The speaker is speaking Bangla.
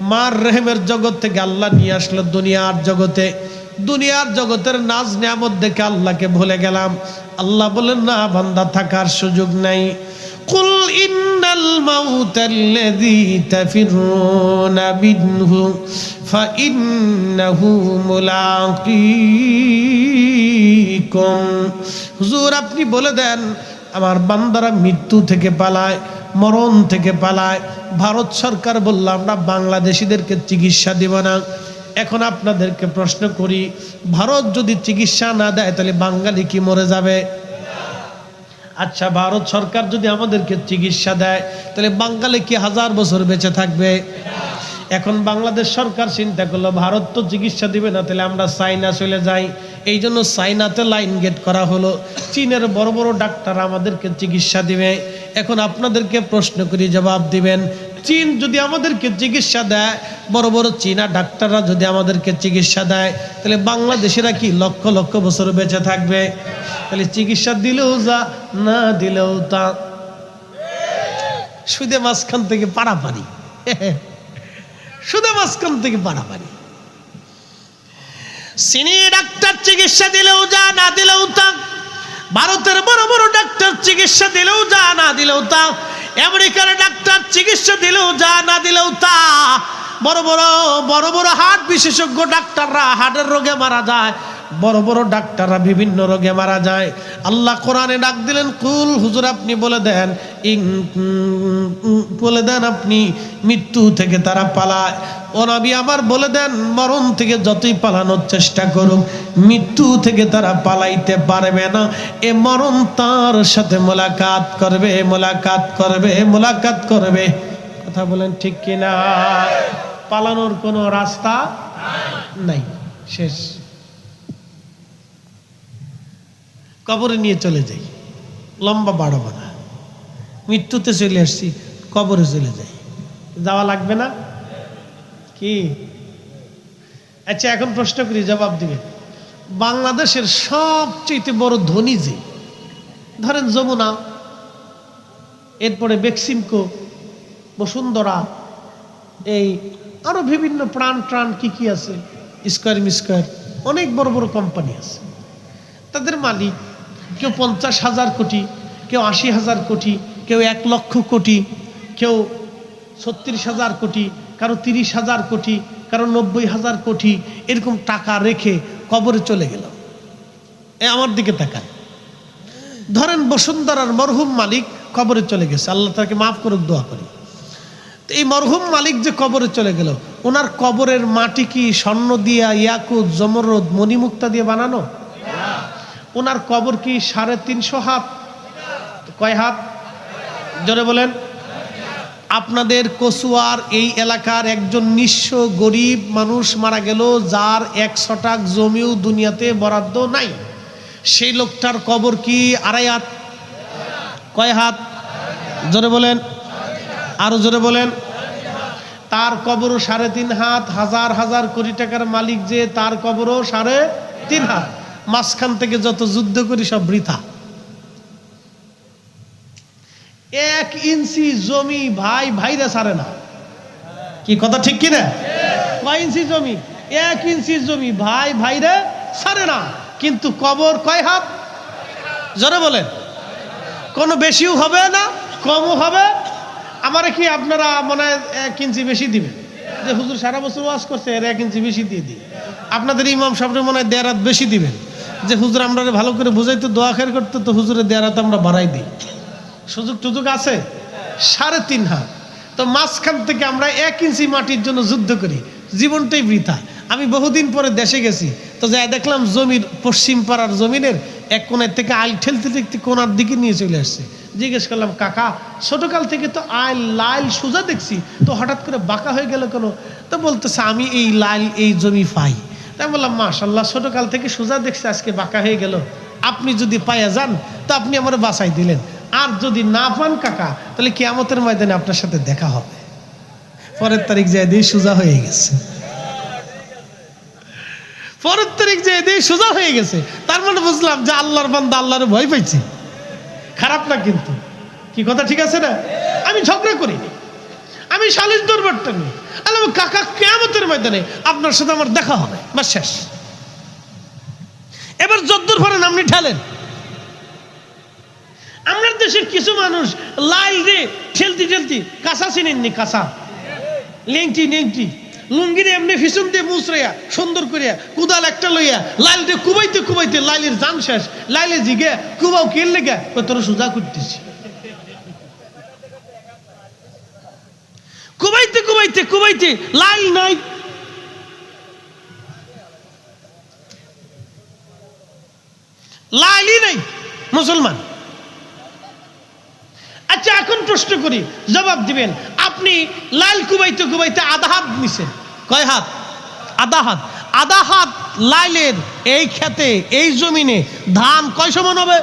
মার রেহেমের জগৎ থেকে আল্লাহ নিয়ে আসলো দুনিয়ার জগতে। দুনিয়ার জগতের নাজ নিয়ামত দেখে আল্লাহকে ভুলে গেলাম। আল্লাহ বলেন না বান্দা থাকার সুযোগ নাই। কুল ইন্নাল মাউতাল্লাযী তাফিরুনা মিনহু ফাইন্নাহু মুলাকীকুম। হুজুর আপনি বলে দেন আমার বান্দারা মৃত্যু থেকে পালায়, মরণ থেকে পালায়। ভারত সরকার বলল আমরা বাংলাদেশিদেরকে চিকিৎসা দেব না। এখন আপনাদেরকে প্রশ্ন করি, ভারত যদি চিকিৎসা না দেয় তাহলে বাঙালি কি মরে যাবে? আচ্ছা ভারত সরকার যদি আমাদেরকে চিকিৎসা দেয় তাহলে বাঙালি কি 1000 বছর বেঁচে থাকবে? এখন বাংলাদেশ সরকার চিন্তা করলো ভারত তো চিকিৎসা দিবে না, তাহলে আমরা চাইনা চলে যাই। এই জন্য চাইনাতে লাইন গেট করা হলো। চীনের বড় বড় ডাক্তার আমাদেরকে চিকিৎসা দিবে। এখন আপনাদেরকে প্রশ্ন করি, জবাব দিবেন। চীন যদি আমাদেরকে চিকিৎসা দেয়, বড় বড় চীনা ডাক্তাররা যদি আমাদেরকে চিকিৎসা দেয়, তাহলে বাংলাদেশিরা কি লক্ষ লক্ষ বছর বেঁচে থাকবে? তাহলে চিকিৎসা দিলেও যা, না দিলেও তা। সুদে মাঝখান থেকে পাড়াপাড়ি, সুদে মাঝখান থেকে পাড়াপাড়ি। চীনি ডাক্তার চিকিৎসা দিলেও যা, না দিলেও তা। ভারতের বড় বড় ডাক্তার চিকিৎসা দিলেও যা, না দিলেও তা। আমেরিকার ডাক্তার চিকিৎসা দিলেও যা, না দিলেও তা। বড় বড় হার্ট বিশেষজ্ঞ ডাক্তাররা হার্টের রোগে মারা যায়। বড় বড় ডাক্তাররা বিভিন্ন রোগে মারা যায়। আল্লাহ কোরআনে ডাক দিলেন, কুল হুজুর আপনি বলে দেন, বলে দেন আপনি মৃত্যু থেকে তারা পালায়। ও নবী আমার বলে দেন মরণ থেকে যতই পালানোর চেষ্টা করুক, মৃত্যু থেকে তারা পালাইতে পারবে না। এ মরণ তার সাথে মোলাকাত করবে, মোলাকাত করবে, মোলাকাত করবে। কথা বলেন ঠিক কিনা? পালানোর কোনো রাস্তা নাই, শেষ। কবরে নিয়ে চলে যাই, লম্বা বাড়াবো না। মৃত্যুতে চলে আসছি, কবরে চলে যাই, যাওয়া লাগবে না কি? আচ্ছা এখন প্রশ্ন করি, জবাব দিবে। বাংলাদেশের সবচেয়ে বড় ধনী যে, ধরেন যমুনা, এরপরে বেক্সিমকো, বসুন্ধরা, এই আরো বিভিন্ন প্রাণ কি কি আছে, স্কয়ার মিস্কয়ার, অনেক বড় বড় কোম্পানি আছে। তাদের মালিক কেউ 50,000 কোটি, কেউ 80,000 কোটি, কেউ 1 লক্ষ কোটি, কেউ 36,000 কোটি, কারো 30,000 কোটি, কারো 90,000 কোটি, এরকম টাকা রেখে কবরে চলে গেল। আমার দিকে তাকান। ধরেন বসুন্ধরার মরহুম মালিক কবরে চলে গেছে, আল্লাহ তাকে মাফ করুক, দোয়া করি। তো এই মরহুম মালিক যে কবরে চলে গেল, ওনার কবরের মাটি কি স্বর্ণ দিয়া, ইয়াকুত, জমরদ, মণিমুক্তা দিয়ে বানানো? ওনার কবর কি 350 হাত? কয় হাত? জোরে বলেন। আপনাদের কচুয়ার এই এলাকার একজন নিঃস্ব গরিব মানুষ মারা গেল, যার 1 শতাক জমিও দুনিয়াতে বরাদ্দ নাই। সেই লোকটার কবর কি 2.5 হাত? কয় হাত? জোরে বলেন, আরো জোরে বলেন। তার কবরও 3.5 হাত। হাজার হাজার কোটি টাকার মালিক যে, তার কবরও 3.5 হাত। মাঝখান থেকে যত যুদ্ধ করি সব বৃথা। 1 ইঞ্চি জমি ভাই ভাইরা ছাড়ে না। কি কথা ঠিক কিনা? কয় ইঞ্চি জমি? 1 ইঞ্চি জমি ভাই ভাইরা ছাড়ে না। কিন্তু কবর কয় হাত? জোরে বলেন। কোনো বেশিও হবে না, কমও হবে। আমারে কি আপনারা মনে হয় 1 ইঞ্চি বেশি দিবেন? যে হুজুর সারা বছর ওয়াজ করছে, এর 1 ইঞ্চি বেশি দিয়ে দিই। আপনাদের ইমাম সাহেবের মনে হয় 1.5 হাত বেশি দিবেন। যে হুজুর আমরা ভালো করে বুঝাইতো, দোয়া খের করতে, তো হুজুরের 1.5 হাত আমরা বাড়াই দিই। সুযোগ আছে? 3.5 হাত। তো মাঝখান থেকে আমরা 1 ইঞ্চি মাটির জন্য যুদ্ধ করি, জীবনটাই বৃথা। আমি বহুদিন পরে দেশে গেছি, তো যাই দেখলাম জমির পশ্চিম পাড়ার জমিনের এক কোণের থেকে আইল ঠেলতে ঠেলতে কোনার দিকে নিয়ে চলে আসছে। জিজ্ঞেস করলাম, কাকা ছোটকাল থেকে তো আইল লাইল সোজা দেখছি, তো হঠাৎ করে বাঁকা হয়ে গেল কেন? তো বলতেছে আমি এই লাইল এই জমি পাই। তাই বললাম মাশাল্লাহ, ছোটকাল থেকে সোজা দেখছি, আজকে বাঁকা হয়ে গেল। আপনি যদি পাইয়া যান তো আপনি আমার বাঁচাই দিলেন, আর যদি না পান কাকা, তাহলে কিয়ামতের ময়দানে আপনার সাথে দেখা হবে। পরের তারিখ যায় দিয়ে সোজা হয়ে গেছে। পরের তারিখ যায় দিয়ে সোজা হয়ে গেছে। তার মানে বুঝলাম যে আল্লাহর বান্দা আল্লাহর ভয় পাইছে। খারাপ না কিন্তু, কি কথা ঠিক আছে না? আমি ঝগড়া করিনি, আমি সালিশ দরবারটা নিই, আল্লাহ কাকা কিয়ামতের ময়দানে আপনার সাথে আমার দেখা হবে, বাস শেষ। এবার যদ্দূর পারেন আপনি ঠেলেন। আমাদের দেশের কিছু মানুষ লাইল রে ঠেলতি ঠেলতি, কাঁচা চিনেননি, কাঁচা লেংটি নেংটি লুঙ্গিরে এমনি ফিসুন দিয়ে মুচড়াইয়া সুন্দর করিয়া কুদাল একটা লইয়া লাইল রে কুবাইতে কুবাইতে লাইলের জান শেষ। লাইলে জিগে কুবাও কেল লেগে তোর সোজা করতেছি। কুবাইতে কুবাইতে কুবাইতে লাইল নাই, লাইলই নাই মুসলমান। আচ্ছা এখন প্রশ্ন করি, জবাব দিবেন। আপনি লাইল কুবাইতে কুবাইতে আধা হাত নিছেন, কয় হাত? আধা হাত। আধা হাত লাইলের এই খেতে এই জমিনে ধান কয় সমান হবে?